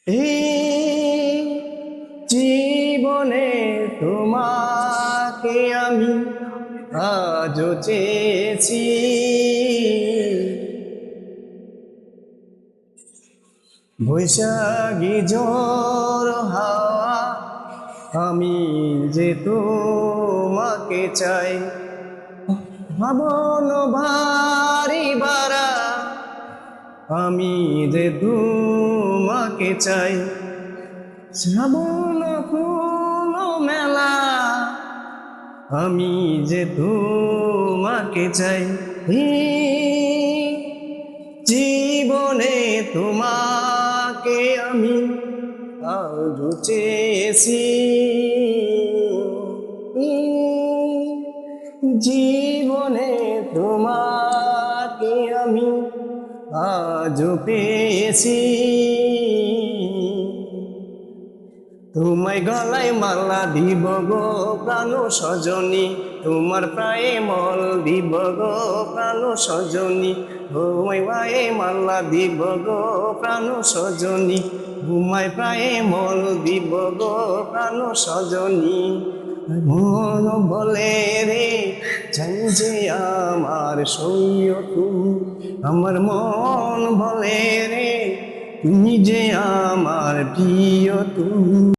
এই জীবনে তোমাকে আমি আজও চেয়েছি, বৈশাখী ঝড় হাওয়া আমি যে তোমাকে চাই, ভাবন ভারী বারা আমি যে তোমাকে চাই, শ্রাবণ ফুল মেলা আমি যে তোমাকে চাই। এই জীবনে তোমাকে আমি আজও চেয়েছি, জীবনে তোমাকে আমি আজও পেয়েছি। তোমায় গলায় মালা দিব গো প্রাণ সজনী, তোমার প্রায়ে মল দিব গো প্রাণ সজনী, তোমায় পায়ে মালা দিব গো প্রাণ সজনী, তোমায় প্রায়ে মল দিব গো প্রাণ সজনী। মন বলে রে চাই যে আমার সইও তুমি, আমার মন বলে রে তুমি যে আমার প্রিয় তুমি।